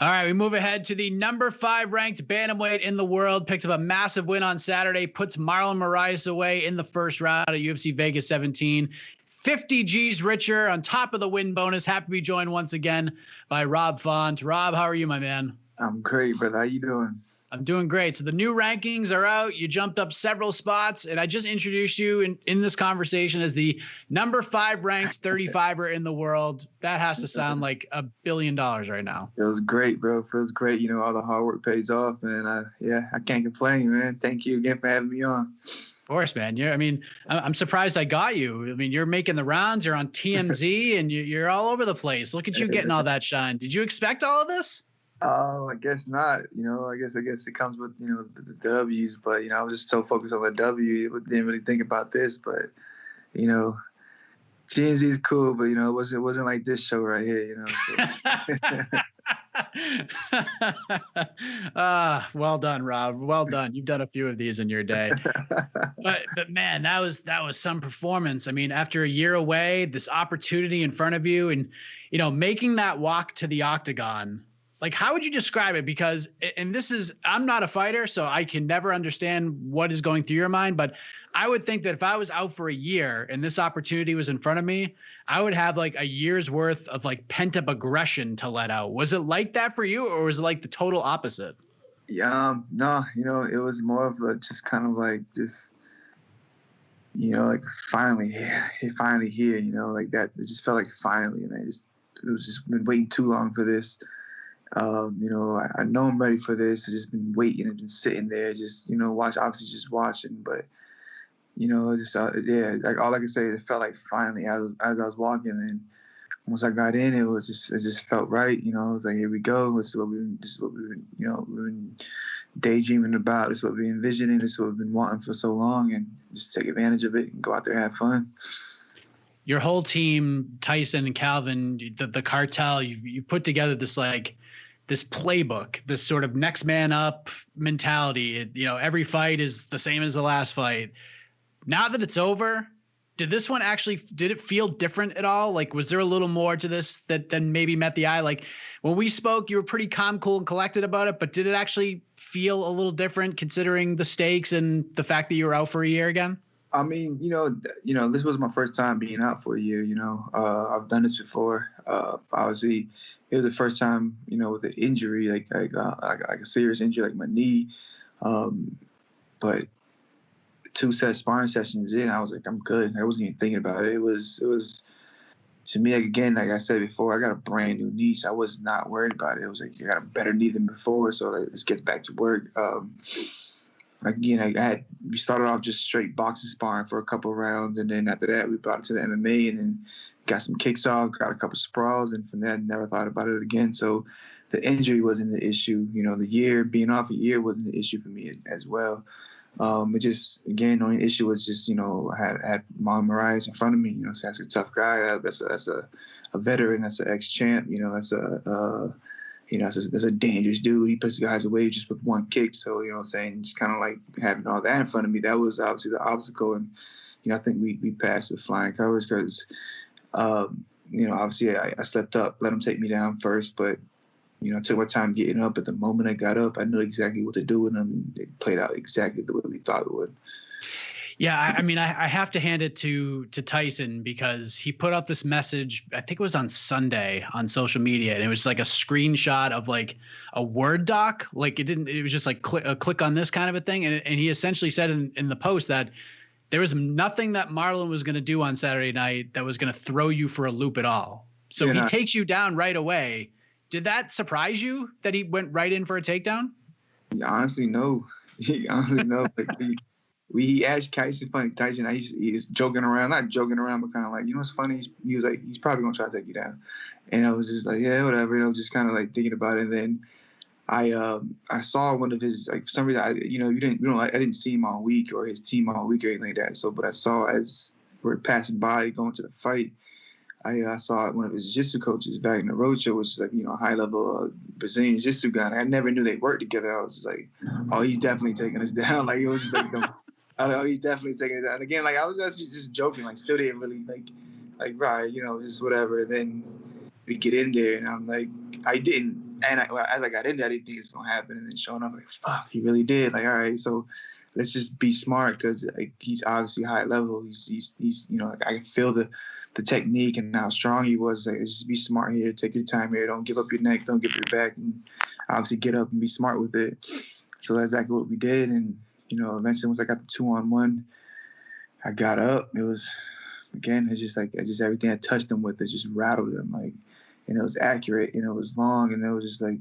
All right, we move ahead to the number 5 ranked bantamweight in the world. Picked up a massive win on Saturday, puts Marlon Moraes away in the first round of UFC Vegas 17. 50 G's richer on top of the win bonus. Happy to be joined once again by Rob Font. Rob, how are you, my man? I'm great, brother. How you doing? I'm doing great. So the new rankings are out. You jumped up several spots, and I just introduced you in this conversation as the number 5 ranked 35er in the world. That has to sound like $1 billion right now. It was great, bro. It feels great. You know, all the hard work pays off, man. I can't complain, man. Thank you again for having me on. Of course, man. I'm surprised I got you. I mean, you're making the rounds. You're on TMZ, and you're all over the place. Look at you getting all that shine. Did you expect all of this? Oh, I guess not. You know, I guess it comes with, you know, the W's, but, you know, I was just so focused on the W, didn't really think about this, but, you know, TMZ is cool, but, you know, it wasn't like this show right here, you know. So. Well done, Rob. Well done. You've done a few of these in your day. But man, that was some performance. I mean, after a year away, this opportunity in front of you and, you know, making that walk to the octagon. Like, how would you describe it? Because, and I'm not a fighter, so I can never understand what is going through your mind. But I would think that if I was out for a year and this opportunity was in front of me, I would have like a year's worth of like pent up aggression to let out. Was it like that for you, or was it like the total opposite? Yeah, no, you know, it was more of a just kind of like just, you know, like finally here, you know, like that. It just felt like finally, and it was just been waiting too long for this. You know, I know I'm ready for this. I've just been waiting and been sitting there, just, you know, just watching. But, you know, just, yeah, like all I can say, it felt like finally as I was walking. And once I got in, it just felt right. You know, it was like, here we go. This is what we've been, you know, we've been daydreaming about. This is what we've been envisioning. This is what we've been wanting for so long, and just take advantage of it and go out there and have fun. Your whole team, Tyson and Calvin, the cartel, you put together this playbook, this sort of next man up mentality. You know, every fight is the same as the last fight. Now that it's over, did it feel different at all? Like, was there a little more to this than maybe met the eye? Like, when we spoke, you were pretty calm, cool, and collected about it, but did it actually feel a little different considering the stakes and the fact that you were out for a year again? I mean, you know, this was my first time being out for a year. You know, I've done this before. Obviously, it was the first time, you know, with an injury, like a serious injury, like my knee. But 2 set sparring sessions in, I was like, I'm good. I wasn't even thinking about it. It was to me, like, again, like I said before, I got a brand new knee, so I was not worried about it. It was like, I got a better knee than before, so like, let's get back to work. Again, we started off just straight boxing sparring for a couple of rounds, and then after that, we brought it to the MMA, and then got some kicks off, got a couple of sprawls, and from there, never thought about it again. So the injury wasn't the issue. You know, the year, being off a year wasn't the issue for me as well. It just, again, the only issue was just, you know, I had Marlon Moraes in front of me. You know, so that's a tough guy. That's a veteran. That's an ex-champ. You know, that's a dangerous dude. He puts guys away just with one kick. So, you know what I'm saying, just kind of like having all that in front of me, that was obviously the obstacle. And, you know, I think we passed with flying colors because, you know, obviously I slept up, let him take me down first. But, you know, it took my time getting up. At the moment I got up, I knew exactly what to do with him. It played out exactly the way we thought it would. Yeah, I mean, I have to hand it to Tyson because he put out this message, I think it was on Sunday on social media, and it was like a screenshot of like a Word doc. Like it was just like click on this kind of a thing. And he essentially said in the post that there was nothing that Marlon was going to do on Saturday night that was going to throw you for a loop at all. So he takes you down right away. Did that surprise you that he went right in for a takedown? Honestly, no. Like, he asked Tyson, he's joking around, not joking around, but kind of like, you know what's funny? He was like, he's probably going to try to take you down. And I was just like, yeah, whatever. You know, just kind of like thinking about it. And then I saw one of his, like, for some reason, I didn't see him all week or his team all week or anything like that. So, but I saw as we're passing by going to the fight, I saw one of his jiu-jitsu coaches back in the roadshow, which is like, you know, high-level Brazilian jiu-jitsu guy. And I never knew they worked together. I was just like, oh, he's definitely taking us down. Like, it was just like, oh, he's definitely taking it down. And again, like, I was just joking, like, still didn't really, like, right, you know, just whatever. And then we get in there, and I'm like, I didn't And as I got into that, I didn't think it's gonna happen, and then showing up like, fuck, he really did. Like, all right, so let's just be smart because like, he's obviously high level. He's you know, like, I can feel the technique and how strong he was. Like, just be smart here, take your time here, don't give up your neck, don't give your back, and obviously get up and be smart with it. So that's exactly what we did, and you know, eventually once I got the 2-on-1, I got up. It was, again, it's just like everything I touched him with, it just rattled him, like, and it was accurate, and it was long, and it was just like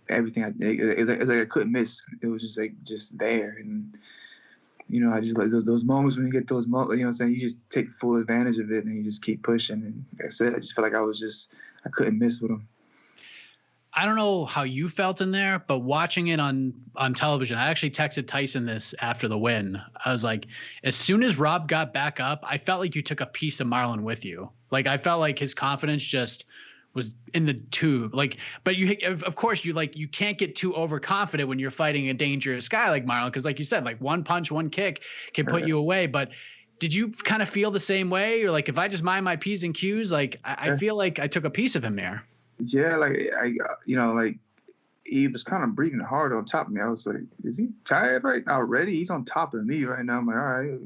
everything it was like I couldn't miss. It was just like just there, and you know, I just like those moments when you get those moments, you know what I'm saying, you just take full advantage of it and you just keep pushing. And like I said, I just felt like I couldn't miss with him. I don't know how you felt in there, but watching it on television, I actually texted Tyson this after the win. I was like, as soon as Rob got back up, I felt like you took a piece of Marlon with you. Like, I felt like his confidence just was in the tube. Like, but you, of course, you can't get too overconfident when you're fighting a dangerous guy like Marlon, because like you said, like one punch, one kick can put you away. But did you kind of feel the same way? Or like, if I just mind my P's and Q's, like I feel like I took a piece of him there. Yeah, like you know, like he was kind of breathing hard on top of me. I was like, is he tired right now already? He's on top of me right now. I'm like, all right,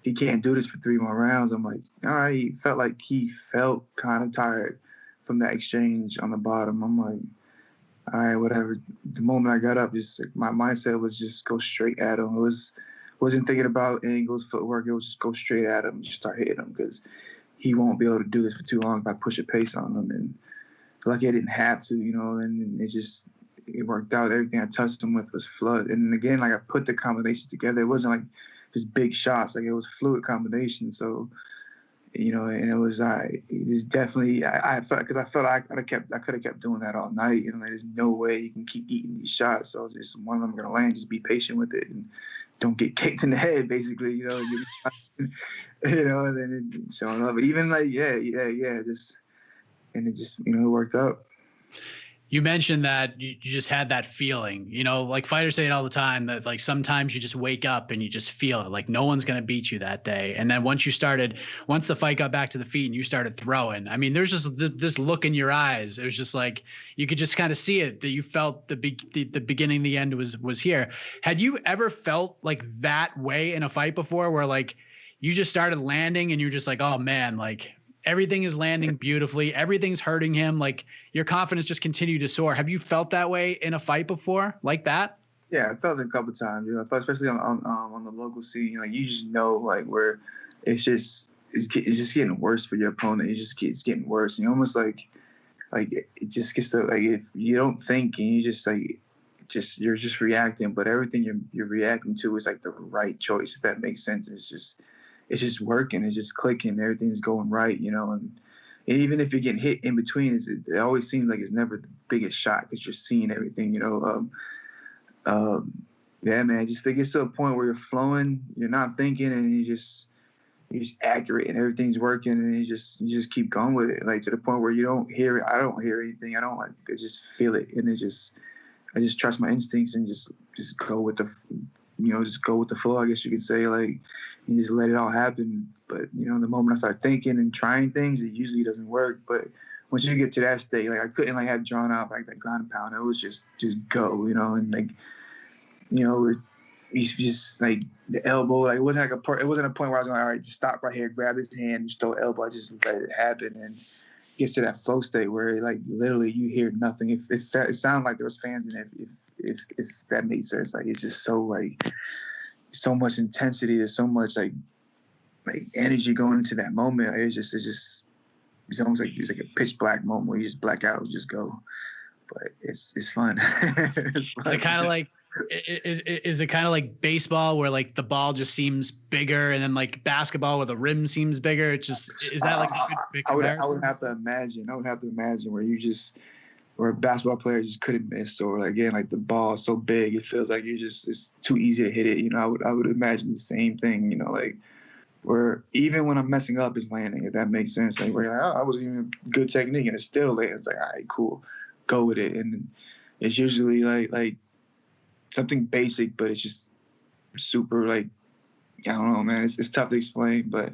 he can't do this for 3 more rounds. I'm like, all right, he felt kind of tired from that exchange on the bottom. I'm like, all right, whatever. The moment I got up, just like, my mindset was just go straight at him. Wasn't thinking about angles, footwork. It was just go straight at him and just start hitting him, because he won't be able to do this for too long if I push a pace on him. And like I didn't have to, you know, and it worked out. Everything I touched him with was flood. And again, like I put the combination together. It wasn't like just big shots. Like it was fluid combination. So, you know, and it was definitely I felt, because I felt I could have kept doing that all night. You know, there's no way you can keep eating these shots. So just one of them gonna land. Just be patient with it and don't get kicked in the head, basically. You know, you know, and then showing up. But even like just. And it just, you know, it worked out. You mentioned that you just had that feeling, you know, like fighters say it all the time, that like sometimes you just wake up and you just feel it, like no one's going to beat you that day. And then once the fight got back to the feet and you started throwing, I mean, there's just this look in your eyes. It was just like, you could just kind of see it, that you felt the beginning, the end was here. Had you ever felt like that way in a fight before, where like you just started landing and you're just like, oh man, like everything is landing beautifully, everything's hurting him, like your confidence just continued to soar? Have you felt that way in a fight before, like that? Yeah, I felt it a couple times, you know, especially on the local scene. Like you just know, like where it's just getting worse for your opponent. It's getting worse, and you almost like it just gets to, like, if you don't think and you just like you're just reacting, but everything you're reacting to is like the right choice, if that makes sense. It's just working. It's just clicking. Everything's going right, you know. And even if you're getting hit in between, it always seems like it's never the biggest shot, because you're seeing everything, you know. Yeah, man. Just think it's to a point where you're flowing, you're not thinking, and you're just accurate, and everything's working, and you just keep going with it, like to the point where you don't hear it. I don't hear anything. I just feel it, and I just trust my instincts and just go with the. You know, just go with the flow, I guess you could say, like, you just let it all happen. But, you know, the moment I start thinking and trying things, it usually doesn't work. But once you get to that state, like, I couldn't, like, have drawn out, like, that ground and pound. It was just go, you know, and, like, you know, it was just, like, the elbow, like, it wasn't a point where I was going, all right, just stop right here, grab his hand, just throw elbow. I just let it happen, and gets to that flow state where, like, literally you hear nothing. It sounded like there was fans in it, if that made sense. Like, it's just so, like, so much intensity. There's so much like energy going into that moment. It's almost like it's like a pitch black moment where you just black out and just go. But it's fun. It's fun. Is it kind of like is it kind of like baseball, where like the ball just seems bigger, and then like basketball where the rim seems bigger? It just, is that like a big comparison? I would have to imagine where a basketball player just couldn't miss, or again, like the ball is so big, it feels like it's too easy to hit it. You know, I would imagine the same thing, you know, like where even when I'm messing up, it's landing, if that makes sense. Like where you're like, oh, I wasn't even good technique and it's still there. It's like, all right, cool, go with it. And it's usually like something basic, but it's just super, like, I don't know, man. It's tough to explain, but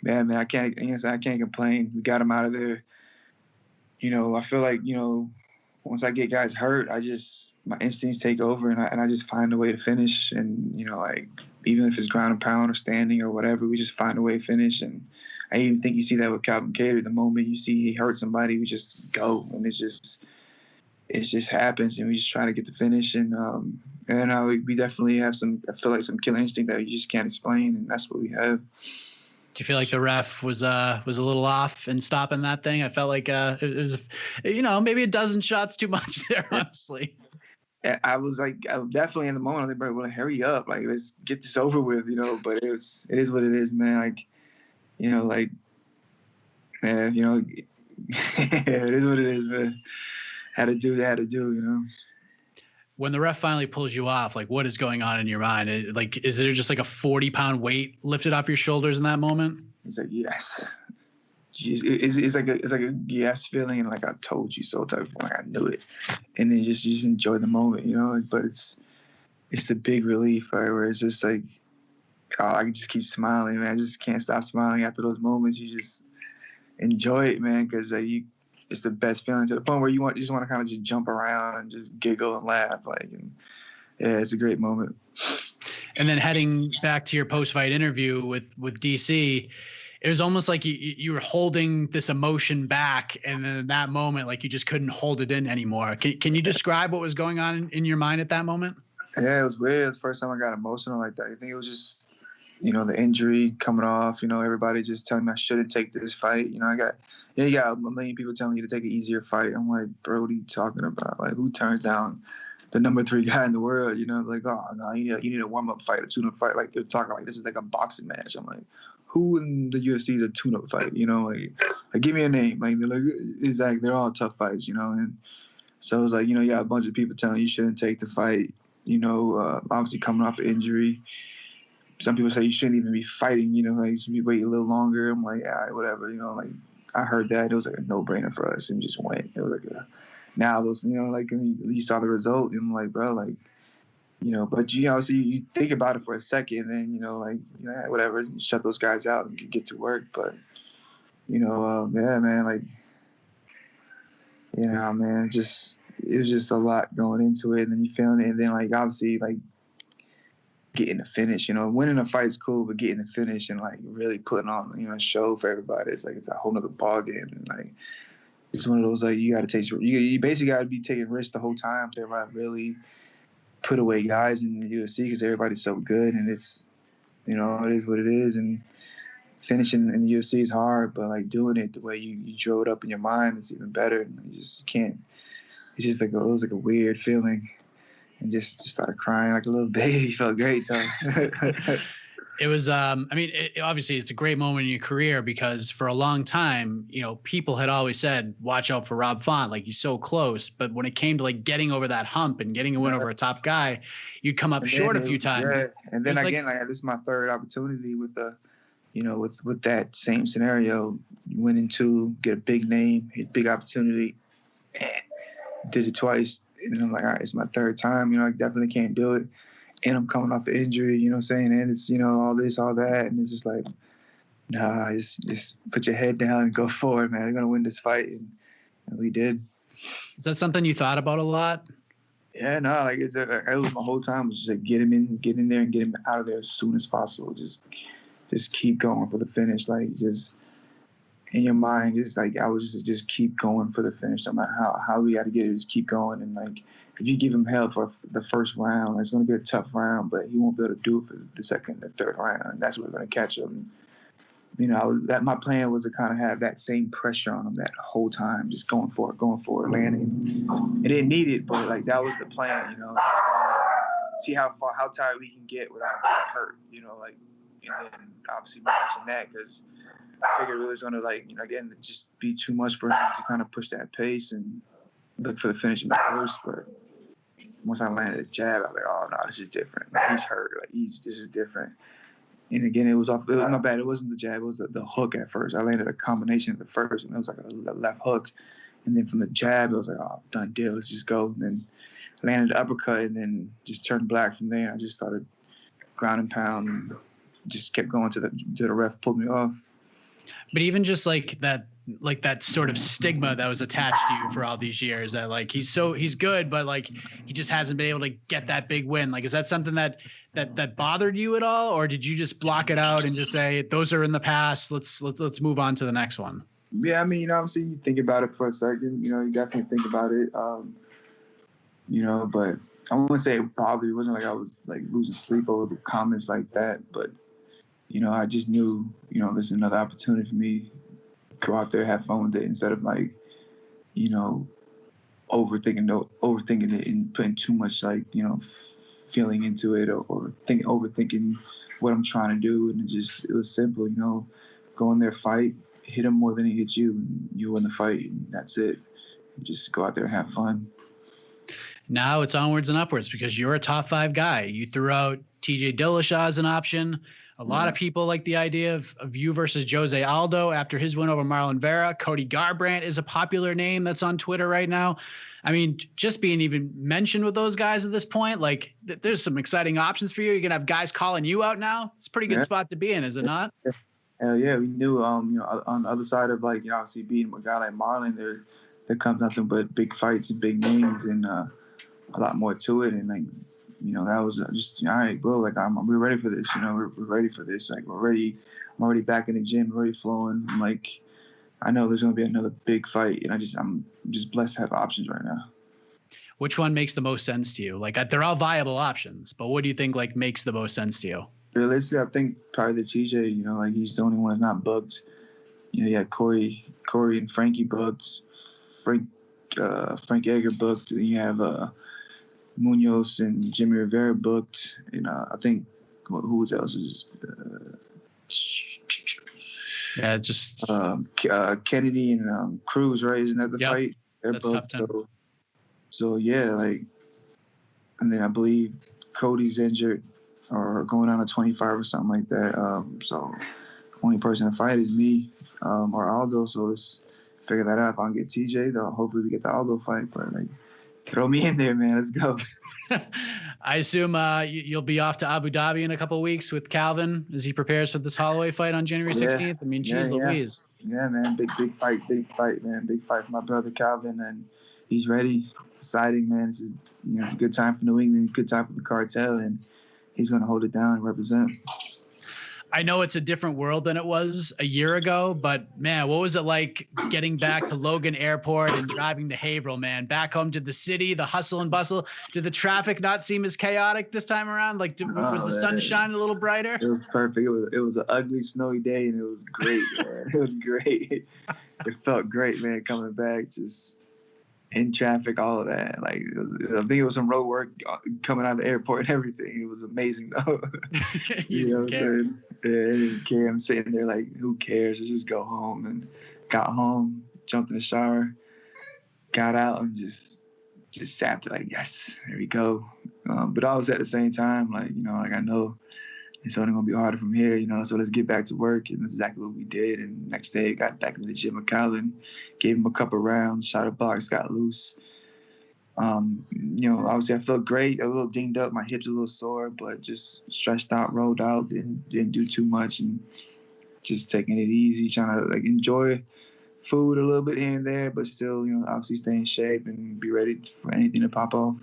man, I can't complain. We got him out of there. You know, I feel like, you know, once I get guys hurt, my instincts take over, and I just find a way to finish. And like even if it's ground and pound or standing or whatever, we just find a way to finish. And I even think you see that with Calvin Kattar. The moment you see he hurt somebody, we just go, and it just happens, and we just try to get the finish. And we definitely have I feel like some killer instinct that you just can't explain, and that's what we have. Do you feel like the ref was a little off in stopping that thing? I felt like it was, maybe a dozen shots too much there, honestly. I was definitely in the moment. I was like, bro, well, hurry up, like let's get this over with, But it is what it is, man. Like, man, it is what it is, man. Had to do. When the ref finally pulls you off, like what is going on in your mind? Is there just like a 40-pound weight lifted off your shoulders in that moment? It's like, yes. It's like a yes feeling, and like I told you so type of like I knew it, and then just enjoy the moment, But it's the big relief, right? Where it's just like, oh, I can just keep smiling, man. I just can't stop smiling after those moments. You just enjoy it, man, because it's the best feeling to the point where you just want to kind of just jump around and just giggle and laugh, yeah, it's a great moment. And then heading back to your post-fight interview with DC, it was almost like you were holding this emotion back, and then in that moment, like you just couldn't hold it in anymore. Can you describe what was going on in your mind at that moment? Yeah, it was weird. It was the first time I got emotional like that. I think it was just, the injury coming off. Everybody just telling me I shouldn't take this fight. You got a million people telling you to take an easier fight. I'm like, bro, what are you talking about? Like, who turns down the number 3 guy in the world? Like, oh no, you need a warm-up fight, a tune-up fight. Like they're talking like this is like a boxing match. I'm like, who in the UFC is a tune-up fight? Like give me a name. Like they're like, exactly, they're all tough fights. And so it was like, you got a bunch of people telling you shouldn't take the fight. Obviously coming off an injury. Some people say you shouldn't even be fighting. Like you should be waiting a little longer. I'm like, all right, whatever. Like I heard that, it was like a no-brainer for us, and just went. It was like now those, like you saw the result, and I'm like, bro, like, but so you think about it for a second, and then whatever, you shut those guys out and you get to work. But yeah, man, like, man, it was just a lot going into it, and then you feeling it, and then like obviously like getting the finish, winning a fight's cool, but getting the finish and like really putting on, a show for everybody, it's like it's a whole nother ball game. And like it's one of those like you got to take, you basically got to be taking risks the whole time to really put away guys in the UFC because everybody's so good, and it's it is what it is. And finishing in the UFC is hard, but like doing it the way you drove it up in your mind, it's even better. And you just can't. It's just like it was like a weird feeling. And just started crying like a little baby. Felt great though. It was, obviously it's a great moment in your career because for a long time, people had always said, watch out for Rob Font. Like he's so close. But when it came to like getting over that hump and getting a win over a top guy, you'd come up short a few times. Yeah. And then again, like this is my 3rd opportunity with with that same scenario, winning 2, get a big name, hit big opportunity, did it twice. And I'm like, all right, it's my 3rd time. I definitely can't do it. And I'm coming off an injury, you know what I'm saying? And it's, all this, all that. And it's just like, nah, just put your head down and go forward, man. We're going to win this fight. And we did. Is that something you thought about a lot? Yeah, no, like it was my whole time was just like get him in there and get him out of there as soon as possible. Just keep going for the finish. Like just in your mind, just like I was just keep going for the finish. No matter how we got to get it, just keep going. And like if you give him hell for the first round, it's going to be a tough round, but he won't be able to do it for the 2nd and 3rd round. And that's where we're going to catch him. That my plan was to kind of have that same pressure on him that whole time, just going for it, landing. It didn't need it, but like that was the plan. See how tired we can get without getting hurt. Like and then obviously managing that because. I figured it was going to, like, again, just be too much for him to kind of push that pace and look for the finish in the first. But once I landed a jab, I was like, oh, no, this is different. Like, he's hurt. Like, this is different. And again, it was my bad. It wasn't the jab. It was the hook at first. I landed a combination of the first, and it was like a left hook. And then from the jab, it was like, oh, done deal. Let's just go. And then I landed the uppercut and then just turned black from there. I just started ground and pound and just kept going to the ref pulled me off. But even just like that like that sort of stigma that was attached to you for all these years, that like he's good, but like he just hasn't been able to get that big win. Like, is that something that bothered you at all, or did you just block it out and just say those are in the past, let's move on to the next one? Yeah, I mean, obviously you think about it for a second, you definitely think about it, but I wouldn't say it bothered me. It wasn't like I was like losing sleep over the comments like that, but I just knew, this is another opportunity for me. Go out there, have fun with it, instead of like, overthinking it and putting too much like, feeling into it, or overthinking what I'm trying to do. And it was simple, go in there, fight, hit him more than he hits you, and you win the fight, and that's it. You just go out there and have fun. Now it's onwards and upwards, because you're a top 5 guy. You threw out TJ Dillashaw as an option. A lot of people like the idea of you versus Jose Aldo after his win over Marlon Vera. Cody Garbrandt is a popular name that's on Twitter right now. I mean, just being even mentioned with those guys at this point, like there's some exciting options for you. You're going to have guys calling you out now. It's a pretty good spot to be in, is it not? Hell yeah. We knew, on the other side of like, obviously beating a guy like Marlon, there comes nothing but big fights and big names, and a lot more to it. And like, that was just, all right, bro, like we're ready for this, we're ready for this. Like we're ready. I'm already back in the gym, already flowing. I'm like, I know there's going to be another big fight, and I'm just blessed to have options right now. Which one makes the most sense to you? Like they're all viable options, but what do you think like makes the most sense to you? Realistically, I think probably the TJ, like he's the only one that's not booked. You had Corey and Frankie booked, Frank Edgar booked, and you have Munoz and Jimmy Rivera booked, and I think who else is just Kennedy and Cruz, right? Isn't that the fight? They're that's booked. top 10. So yeah, like, and then I believe Cody's injured or going on a 25 or something like that. So only person to fight is me or Aldo. So let's figure that out. If I can get TJ, though, hopefully we get the Aldo fight. But like, throw me in there, man. Let's go. I assume you'll be off to Abu Dhabi in a couple of weeks with Calvin as he prepares for this Holloway fight on January 16th. I mean, geez Louise. Yeah, man. Big fight, man. Big fight for my brother Calvin, and he's ready. Exciting, man. This is, it's a good time for New England, good time for the cartel, and he's going to hold it down and represent. I know it's a different world than it was a year ago, but man, what was it like getting back to Logan Airport and driving to Haverhill, man? Back home to the city, the hustle and bustle. Did the traffic not seem as chaotic this time around? Like, was the sun shining a little brighter? It was perfect. It was an ugly, snowy day, and it was great, man. It was great. It felt great, man, coming back, just in traffic, all of that. Like, I think it was some road work coming out of the airport and everything. It was amazing, though. You know what I'm saying? Yeah, I didn't care. I'm sitting there like, who cares? Let's just go home. And got home, jumped in the shower, got out, and just sat there like, yes, there we go. But I was at the same time, like, like I know it's only going to be harder from here, so let's get back to work. And that's exactly what we did. And next day, got back in the gym with Calvin, gave him a couple rounds, shot a box, got loose. Obviously I felt great, a little dinged up, my hips a little sore, but just stretched out, rolled out, didn't do too much, and just taking it easy, trying to like enjoy food a little bit here and there, but still, obviously stay in shape and be ready for anything to pop off.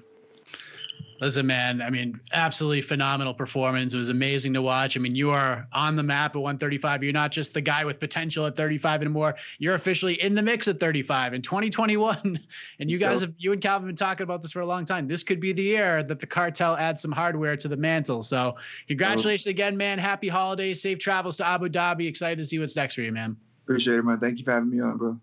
Listen, man, I mean, absolutely phenomenal performance. It was amazing to watch. I mean, you are on the map at 135. You're not just the guy with potential at 35 anymore. You're officially in the mix at 35 in 2021. And you and Calvin have been talking about this for a long time. This could be the year that the cartel adds some hardware to the mantle. So congratulations again, man. Happy holidays. Safe travels to Abu Dhabi. Excited to see what's next for you, man. Appreciate it, man. Thank you for having me on, bro.